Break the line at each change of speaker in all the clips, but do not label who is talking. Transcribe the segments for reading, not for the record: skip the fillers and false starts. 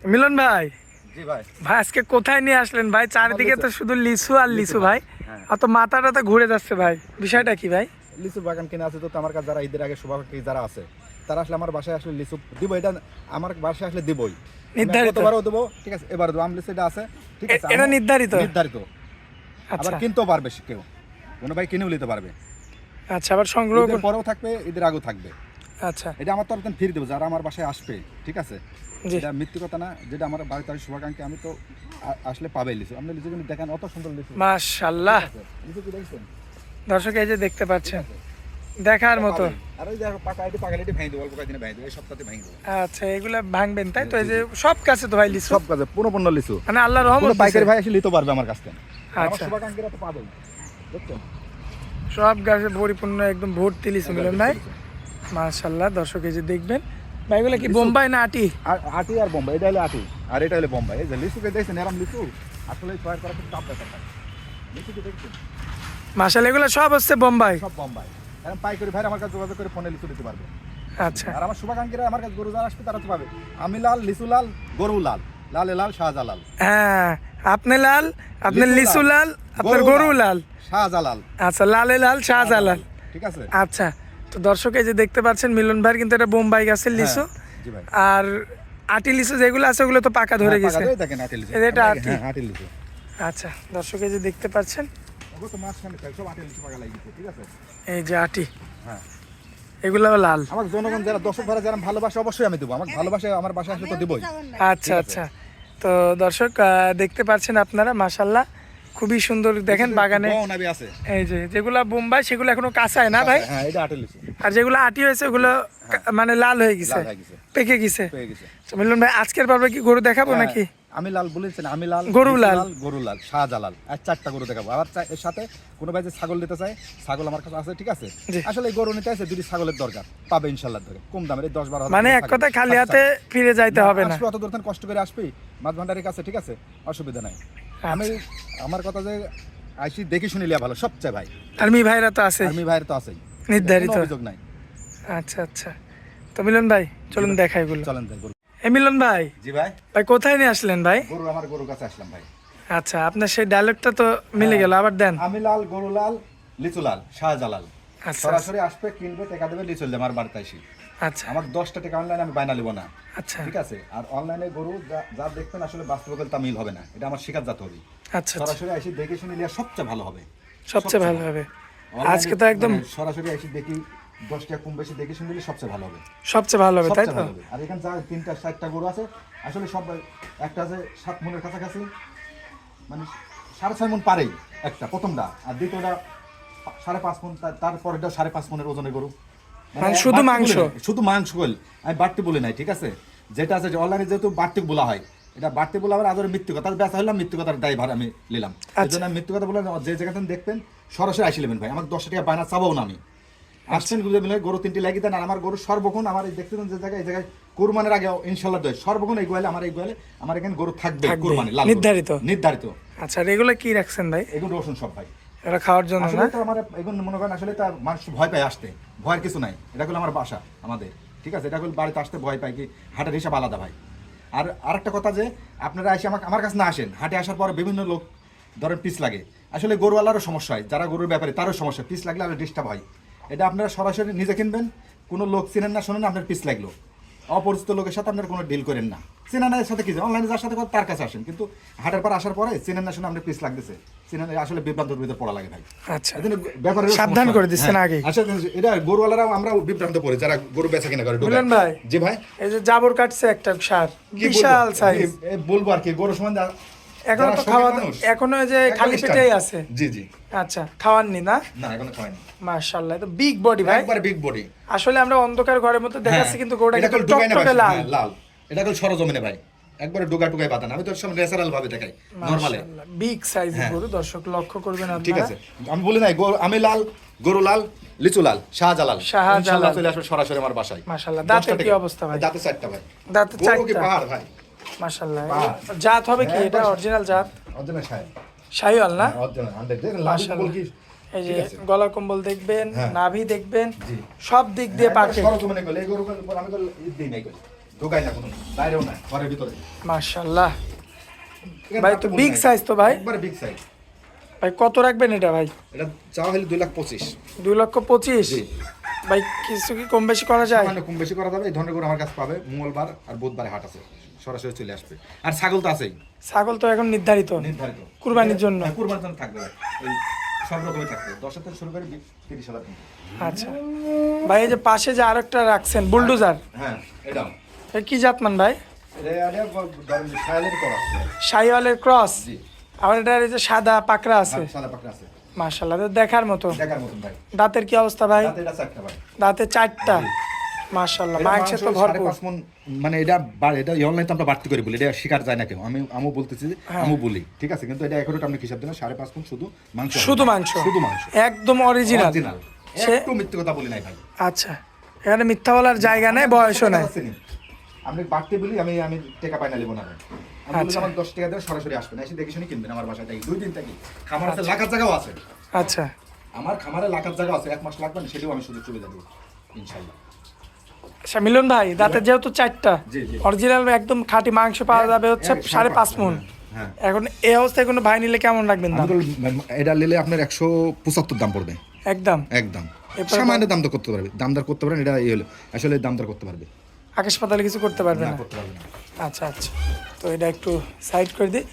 মিলন ভাই,
জি ভাই।
ভাই আজকে কোথায় নিয়ে আসলেন ভাই? চারিদিকে তো শুধু লিচু আর লিচু ভাই।
হ্যাঁ।
অত মাথাটা তো ঘুরে যাচ্ছে ভাই, বিষয়টা কি ভাই?
লিচু বাগান কিনে আছে তো আমার কাছে যারা ঈদের আগে শুভাকাঙ্ক্ষী যারা আছে তারা আসলে আমার বাসায় আসলে লিচু দিব, এটা আমার বাসায় আসলে দিবই।
নির্ধারিত?
কতবারও দেবো, ঠিক আছে, এবার দেবো। আম লিচু এটা আছে, ঠিক আছে,
এটা নির্ধারিত?
নির্ধারিত। আবার
আচ্ছা
কিনতেও পারবে কেউ, কোনো ভাই কিনেও নিতে পারবে।
আচ্ছা, আবার সংগ্রহ
ঈদের পরেও থাকবে, ঈদের আগেও থাকবে।
আচ্ছা
এটা আমার তরফ থেকে ফিরে দেবো যারা আমার বাসায় আসবে, ঠিক আছে।
জি।
এটা মিথ্যে কথা না, যেটা আমার বাড়িতে আসে শুভাকাঙ্ক্ষী, আমি তো আসলে পাবে লিচু। আপনি লিচু কিন্তু দেখেন, অত সুন্দর লিচু।
মাশাআল্লাহ,
ঠিক আছে? লিচু কি দেখছেন?
দর্শক এই যে দেখতে পাচ্ছেন, দেখার মতো।
আর ওই দেখো পাকা এটি পাকালিটি ভেঙে দেবো, অল্প কয়েকদিনে ভেঙে দেবো, এই সপ্তাহে ভেঙে দেবো।
আচ্ছা, এগুলা ভাঙবেন তাই তো? এই যে সব কাছে তো ভাই লিচু,
সব কাজে পূর্ণ লিচু,
মানে আল্লাহর রহমত
কোনো
দিছে।
পাইকারি ভাই এসে নিতে পারবে আমার কাছ থেকে। আমার
আচ্ছা,
শুভাকাঙ্ক্ষীরা তো পাবেই, দেখছেন?
সব গাছে পরিপূর্ণ একদম ভর্তি লিচু মিলন ভাই। মাশাআল্লাহ, দর্শক এই যে দেখবেন ভাই, এগুলা কি বোম্বাই না আটি?
আর আটি আর বোম্বাই, এটা হলো আটি আর এটা হলো বোম্বাই। এই যে লিচুকে দেখছেন, এরম লিচু আসলে তৈরি করা খুব চাপ ব্যাপার ভাই। লিচুকে দেখছেন,
মাশাআল্লাহ, এগুলা সব হচ্ছে বোম্বাই।
সব বোম্বাই। এরম পাইকারি ভাই আমার কাছে যোগাযোগ করে ফোনে লিচু দিতে পারবে।
আচ্ছা
আর আমার শুভাকাঙ্ক্ষীরা আমার কাছে গরু যারা আসবে তারা তো পাবে। আমি লাল, লিচু লাল, গরু লাল, লালে লাল, শাহজালাল।
হ্যাঁ, আপনি লাল, আপনার
লিচু
লিচু লাল, আপনার গরু লাল।
শাহজালাল,
আচ্ছা, লালে লাল শাহজালাল।
ঠিক আছে।
আচ্ছা, তো দর্শক এই যে দেখতে পাচ্ছেন মিলন ভাই কিন্তু এটা বোম্বাই গাছের লিচু।
জি ভাই।
আর আটি লিচু যেগুলো আছে ওগুলো তো পাকা ধরে গেছে।
পাকা দেখেন আটি লিচু।
এই যে এটা আটি।
হ্যাঁ, আটি লিচু।
আচ্ছা, দর্শক এই যে দেখতে পাচ্ছেন,
ওগুলো তো মাঝখানে খাই, সব আটি লিচু পাকা লাগিয়েছে, ঠিক আছে।
এই যে আটি,
হ্যাঁ,
এগুলো লাল।
আমার জনগণ যারা দর্শক ভাড়া যারা ভালোবাসে অবশ্যই আমি দেবো। আমার ভালোবাসে আমার বাসায় আসলে তো দেবই।
আচ্ছা আচ্ছা, তো দর্শক দেখতে পাচ্ছেন আপনারা, মাশাআল্লাহ খুবই সুন্দর দেখেন বাগানে।
নাবি আছে।
এই যে যেগুলা বোম্বাই সেগুলো এখনো কাঁচায় না ভাই?
হ্যাঁ, এটা আটি লিচু।
আর যেগুলো আটি হয়েছে ওগুলো মানে লাল হয়ে গেছে,
লাল হয়ে গেছে,
পেকে গেছে।
পেয়ে গেছে।
তো মিলন ভাই আজকের পর্বে কি গরু দেখাবো
হ্যাঁ,
নাকি?
আমি লাল বলেছেন, আমি লাল,
গরু
লিচু
লাল।
গরু লাল, শাহজালাল। আর 4টা গরু দেখাবো। আবার এর সাথে কোনো ভাই যে ছাগল নিতে চায়, ছাগল আমার কাছে আছে, ঠিক আছে।
জি।
আসলে এই গরু নিতে আছে, দুটি ছাগলের দরকার, পাবে ইনশাআল্লাহ। ধরে কম দামের, এই 10-12 হাজার
মানে
টাকা
এক
ছাগল।
কথা খালি হাতে ফিরে যাইতে হবে না।
আসবে অত দূর থেকে কষ্ট করে আসবি মাছ ভান্ডারের কাছে, ঠিক আছে, অসুবিধা নাই। আমি আমার কথা যে আইসি দেখে শুনে লিয়া ভালো সবচেয়ে ভাই।
আর্মি ভাইরা তো আছে
আর্মি ভাইয়ের তো আছেই,
নির্ধারিত।
কোনো অভিযোগ নাই।
আচ্ছা আচ্ছা, তো মিলন ভাই চলুন দেখাই গুলো।
চলেন যাই গরু।
এই মিলন ভাই,
জি ভাই।
ভাই কোথায় নিয়ে আসলেন ভাই?
গরু আমার গরুর কাছে আসলাম ভাই।
আচ্ছা, আপনার সেই ডায়লগটা তো মিলে গেল, আবার দেন।
আমি লাল, গরু লাল, লিচু লাল, শাহজালাল।
আচ্ছা
সরাসরি আসবে, কিনবে, টাকা দেবে, লিচু দেবে আমার বাড়িতে আসি।
আচ্ছা
আমার 10টা টাকা অনলাইনে আমি বায়না নেবো না,
আচ্ছা
ঠিক আছে। আর অনলাইনে গরু যা দেখবেন আসলে বাস্তবে তা মিল হবে না, এটা আমার শিকার জাত হবে।
আচ্ছা,
সরাসরি আসি দেখে শুনে লিয়া সবচেয়ে ভালো হবে।
সবচেয়ে ভালো হবে।
অনলাইনে
আজকে তো একদম
মানে সরাসরি আসি দেখি 10 টাকা কম বেশি দেখে শুনে নিলে সবচেয়ে ভালো হবে,
সবচেয়ে ভালো হবে, তাই
সবচেয়ে
তো?
ভালো হবে। আর এখানে যা 3টা 4টা গরু আছে আসলে সব, একটা আছে 7 মনের কাছাকাছি, মানে 6.5 মন পারেই একটা প্রথমটা, আর দ্বিতীয়টা 5.5 মন, তারপরেটা 5.5 মনের ওজনের গরু।
মানে শুধু মাংস?
শুধু মাংস বল, আমি বাড়তি বলি নাই, ঠিক আছে। যেটা আছে অনলাইনে যেহেতু বাড়তি বলা হয়, এটা বাড়তি বলা আবার আদর মৃত্যু কথা বেচা হলাম, মৃত্যু কথার দায়ভার আমি নিলাম। এই জন্য আমি মৃত্যু কথা বললাম। যে জায়গাতে দেখবেন সরাসরি আসি নেবেন ভাই, আমার 10 টাকা বায়না চাবাও না আমি। আসছেন গুলো মিলে গরু 3টি লাগিয়ে দেন। আর আমার গরু সর্বক্ষণ আমার এই দেখতেছেন যে জায়গায়, এই জায়গায় কুরবানের আগে ইনশাল্লাহ দেয় সর্বক্ষণ এই গোয়ালে, আমার এই গোয়ালে আমার এখানে গরু থাকবে কুরবানি লাল,
নির্ধারিত?
নির্ধারিত।
আচ্ছা, আর এগুলো কি রাখছেন ভাই?
এগুলো রসুন সব ভাই,
এটা খাওয়ার জন্য
আসলে
না?
তো আমার এগুলো মনে করেন আসলে তা মানুষ ভয় পায় আসতে, ভয়ের কিছু নাই। এটা হলো আমার বাসা আমাদের, ঠিক আছে। এটা হলো বাড়িতে আসতে ভয় পায় কি, হাটের হিসাব আলাদা ভাই। আর আরেকটা কথা যে আপনারা এসে আমার কাছে না আসেন, হাটে আসার পরে বিভিন্ন লোক ধরেন পিস লাগে, আসলে গরুওয়ালারও সমস্যা হয়, যারা গরুর ব্যাপারে তারও সমস্যা, পিস লাগলে আরও ডিস্টার্ব হয়। এটা আপনারা সরাসরি নিজে কিনবেন, কোনো লোক চিনেন না শোনেন, আপনার পিস লাগলো, অপরিচিত লোকের সাথে আপনার কোনো ডিল করেন না। চেনেন না এর সাথে কি, অনলাইনে যার সাথে তার কাছে আসেন, কিন্তু হাটের পর আসার পরে চেনেন না শুনে আপনার পিস লাগতেছে, চেনেন, আসলে বিভ্রান্তের ভিতরে পড়া লাগে ভাই।
আচ্ছা,
ব্যাপারে
সাবধান করে দিচ্ছেন আগে।
আসলে এটা গরুওয়ালারাও আমরা বিভ্রান্ত পড়ি, যারা গরু বেচা কিনা করে।
মিলন ভাই,
জি ভাই,
এই যে জাবর কাটছে একটা সার,
কি বলবো?
বিশাল সাইজ।
বলবো আর কি, গরু সমান
এখনো তো খাওয়া, এখনো এই যে খালি পেটেই আছে।
জি জি,
আচ্ছা, খাওয়াননি না?
না এখনো খাওয়াইনি।
মাশাআল্লাহ, তো বিগ বডি ভাই,
একবার বিগ বডি।
আসলে আমরা অন্ধকার ঘরের মধ্যে দেখাচ্ছি, কিন্তু গরুটা
এটা
কিন্তু
ডুগাই না ভাই,
টকটকে লাল।
হ্যাঁ, লাল। এটা কল সরজমিনে ভাই, একবারে ডুগা টুগাই বাতান, আমি তো সব ন্যাচারাল ভাবে দেখাই, নরমালে।
বিগ সাইজের
হ্যাঁ।
গরু, দর্শক লক্ষ্য করবেন
ঠিক
আপনারা।
আছে, আমি বলি নাই আমি লাল, গরু লাল, লিচু লাল, শাহজালাল।
শাহজালাল।
ইনশাআল্লাহ চলে আসবে সরাসরি আমার বাসায়।
মাশাআল্লাহ,
10টা
দাঁতের কি
টাকা।
অবস্থা ভাই?
দাঁতে 4টা ভাই,
দাঁতে
গরু কি
4টা?
পাহাড় ভাই,
মাশাআল্লাহ,
পাহাড়।
জাত হবে কি
হ্যাঁ,
এটা?
একবার-
অরিজিনাল জাত?
অর্জনের সাহেব,
শাহিওয়াল না?
অর্জনের 100 দেখেন, লাল বল কি,
এই যে
ঠিক আছে।
গলা কম্বল দেখবেন,
হ্যাঁ।
নাভি দেখবেন,
জি।
সব দিক দিয়ে পারফেক্ট।
সরজমিনে কইলে এই গরু আমি কল ঈদ দিই নাই কইলে ঢোকাই না কোনো, বাইরেও না, ঘরের ভিতরে।
মাশাআল্লাহ
এখানে
ভাই,
দাঁত
তো
বল
বিগ
নাই।
সাইজ তো ভাই।
একবারে বিগ সাইজ।
ভাই কত রাখবেন এটা ভাই?
এটা চাওয়া হলে 2,25,000।
2,25,000
জি।
ভাই কিছু কি কম বেশি করা যায়?
সামান্য কম বেশি করা যাবে। এই ধরনের গরু আমার কাছে পাবে মঙ্গলবার আর বুধবারে হাট আছে, সরাসরি চলে আসবে। আর ছাগল তো আছেই
ছাগল তো এখন নির্ধারিত
নির্ধারিত
কুরবানির জন্য।
হ্যাঁ, কুরবানির জন্য থাকবে ভাই। এই সব রকমই থাকবে, 10,000 থেকে শুরু করে 30,000 পর্যন্ত।
আচ্ছা ভাই, এই যে পাশে যে আরেকটা রাখছেন বুলডোজার,
হ্যাঁ, এটাও
এটা কি জাতমান ভাই?
এটা ধরেন শায়ালের করা আছে।
শাহিওয়ালের ক্রস।
জি।
আবার এটার এই যে সাদা পাকড়া আছে,
সাদা পাকড়া আছে,
মাশাআল্লাহ দেখার মতো।
দেখার মতন ভাই।
দাঁতের কি অবস্থা ভাই?
রাতে এটা 4টা ভাই।
দাঁতে 4টা, মাশাআল্লাহ মাংসে তো ভরপুর।
5.5 মণ, মানে এটা এটা অনলাইন তো আমরা বাড়তি করে বলি, এটা শিকার যায় না কেউ। আমও বলতেছি যে আমও বলি, ঠিক আছে, কিন্তু এটা এখনো আপনি হিসাব দেন 5.5 মণ শুধু মাংস।
শুধু মাংস,
শুধু মাংস,
একদম অরিজিনাল।
অরিজিনাল,
সে
একটু মিথ্যে কথা বলি নাই ভাই।
আচ্ছা, এখানে মিথ্যা বলার জায়গা নেই, বয়সও নাই।
আপনি বাড়তে বলি, আমি টাকা পাই না লিব না ভাই। আমি বলি
আচ্ছা।
আমার 10 টাকা দেন, সরাসরি আসবেন, এসে দেখে শুনে কিনবেন আমার বাসায়। 2 দিন থাকি, খামার আছে, লাখার জায়গাও আছে।
আচ্ছা
আমার খামারে লাখার জায়গা আছে, 1 মাস লাগবে না, সেটাও আমি শুধু সুবিধা দেবো ইনশাআল্লাহ।
আচ্ছা মিলন ভাই, দাঁতের যেহেতু 4টা,
জি, জি।
অরিজিনাল একদম খাঁটি মাংস পাওয়া যাবে হচ্ছে 5.5 মণ।
হ্যাঁ।
এখন এই অবস্থায় কোনো ভাই নিলে কেমন রাখবেন দাম?
এটা নিলে আপনার 175 দাম পড়বে
একদম
একদম।
এরপর
সামান্য দাম দর করতে পারবে, দামদার করতে পারেন, এটা এই হলো আসলে দামদার করতে পারবে।
আকাশ পাতালে কিছু করতে পারবে
না
না?
করতে পারবে না।
আচ্ছা আচ্ছা, তো এটা একটু সাইড করে দিই।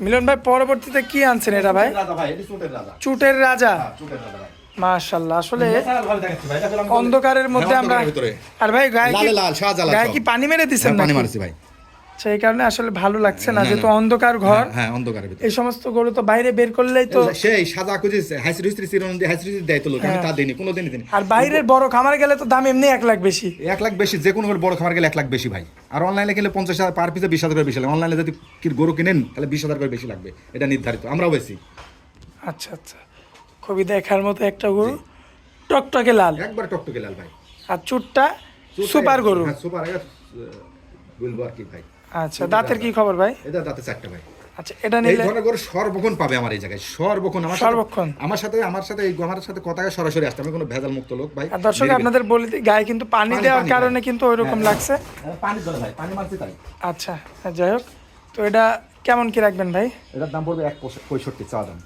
মিলন ভাই, পরবর্তীতে কি আনছেন এটা ভাই?
রাজা ভাই, এটা চুটের রাজা।
চুটের রাজা,
হ্যাঁ, চুটের রাজা ভাই।
মাশাআল্লাহ। আসলে
ভালো দেখাচ্ছি ভাই, এটা হলো
অন্ধকারের মধ্যে
হ্যাঁ,
আমরা,
অন্ধকারের ভিতরে।
আর ভাই গায়ে কি,
লালে লাল, শাহজালাল
গায়ে
সব।
কি পানি মেরে দিছেন
হ্যাঁ, পানি
নাকি?
মারছি ভাই।
সেই কারণে আসলে ভালো লাগছে না,
না,
যেহেতু
না।
অন্ধকার ঘর।
হ্যাঁ, অন্ধকারের ভিতরে।
এই সমস্ত গরু তো বাইরে বের করলেই তো,
সেই সাদা খুঁজে হাইস্ট্রি চিরন দিয়ে হাইস্ট্রি দেয় তো লোক, আমি তা দিইনি, কোনো দিনই দিইনি।
আর বাইরের বড় খামার গেলে তো দাম এমনি 1 লাখ বেশি।
1 লাখ বেশি, যে কোনো বড় খামার গেলে 1 লাখ বেশি ভাই। আর অনলাইনে কিনলে 50,000 পার পিসে 20,000 করে বেশি লাগে। অনলাইনে যদি গরু কিনেন তাহলে 20,000 করে বেশি লাগবে, এটা নির্ধারিত, আমরাও বেশি।
আচ্ছা আচ্ছা, খুবই দেখার মতো একটা গরু, টকটকে লাল,
একবার টকটকে লাল ভাই।
আর চুটটা সুপার গরু।
হ্যাঁ, সুপার বলবো আর কি ভাই।
আচ্ছা, দাঁতের কি খবর ভাই?
এটা দাঁতে 4টা ভাই।
আচ্ছা, এটা
এই
নিলে
ধরনের গরু সর্বক্ষণ পাবে আমার এই জায়গায়, সর্বক্ষণ
সর্বক্ষণ?
আমার সাথে এই আমার সাথে কথা সরাসরি আসতে, আমি কোনো ভেজাল মুক্ত লোক ভাই।
আর দর্শক আপনাদের বলে দিই, গায়ে কিন্তু পানি দেওয়ার
পানি
কারণে
ভাই।
কিন্তু ওইরকম
হ্যাঁ,
লাগছে।
পানি ধরে ভাই, পানি মারছি তাই।
আচ্ছা, যাই হোক, তো এটা কেমন কি রাখবেন ভাই?
এটার দাম পড়বে 1.65 চাওয়া দাম।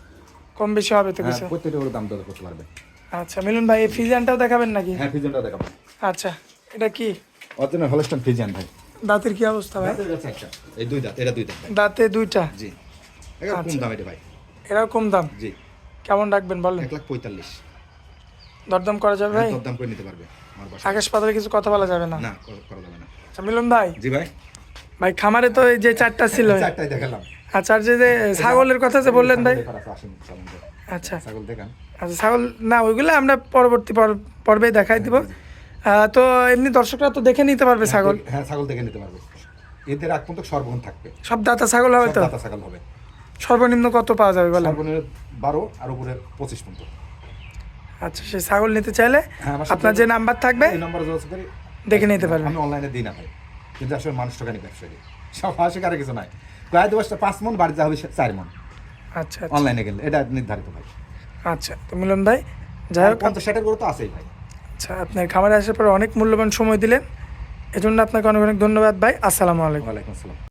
কম বেশি হবে তো কিছু?
প্রত্যেকটা গরুর দাম দর করতে পারবে।
আচ্ছা মিলন ভাই, এই ফিজিয়ানটাও দেখাবেন নাকি?
হ্যাঁ, ফিজিয়ানটা দেখাবো।
আচ্ছা, এটা কি
অরিজিনাল হলস্টাইন ফিজিয়ান ভাই।
দাঁতের কি অবস্থা ভাই?
দাঁতের এটা 4টা, এই 2 দাঁত, এটা 2 দাঁত ভাই।
দাঁতে 2টা?
জি, এটা কম দাম এটা ভাই।
এরাও কম দাম?
জি,
কেমন রাখবেন বলেন?
1,45,000।
দরদাম করা যাবে ভাই?
দর দাম করে নিতে পারবে আমার বাসায়।
আকাশ পাতালে কিছু কথা বলা যাবে না?
না, করা যাবে না।
আচ্ছা মিলন ভাই,
জি ভাই।
ভাই খামারে তো এই যে 4টা ছিল,
4টাই দেখালাম।
আচ্ছা, আর যে ছাগলের কথা যে বললেন ভাই,
আসেন,
আচ্ছা
ছাগল দেখান।
আচ্ছা, ছাগল না, ওইগুলো আমরা পরবর্তী পর্বে দেখাই দিব। তো এমনি দর্শকরা তো দেখে নিতে পারবে ছাগল?
হ্যাঁ, ছাগল দেখে নিতে পারবে। এদের আগ পর্যন্ত সর্বগুণ থাকবে,
সব দাতা ছাগল হবে তো?
সব দাতা ছাগল হবে।
সর্বনিম্ন কত পাওয়া যাবে বলেন?
সর্বনিম্ন 12 আর উপরে 25 পর্যন্ত।
আচ্ছা, সেই ছাগল নিতে চাইলে
হ্যাঁ, আমার সাথে
আপনার যে নাম্বার থাকবে
এই নম্বরে যোগাযোগ করে
দেখে নিতে পারবেন।
আমি অনলাইনে দিই না ভাই, কিন্তু আসলে মানুষ টাকা নিয়ে ব্যবসায়ী সব হাসি কারে কিছু নাই। প্রায় 5 মণ, বাড়ি যা হবে 4 মণ
আচ্ছা
অনলাইনে গেলে, এটা নির্ধারিত ভাই।
আচ্ছা, তো মিলন ভাই, যাই হোক,
50-60 গরু তো আছেই ভাই।
আচ্ছা, আপনার খামারে আসার পরে অনেক মূল্যবান সময় দিলেন, এজন্য আপনাকে অনেক অনেক ধন্যবাদ ভাই। আসসালামু আলাইকুম।
ওয়ালাইকুম আসসালাম।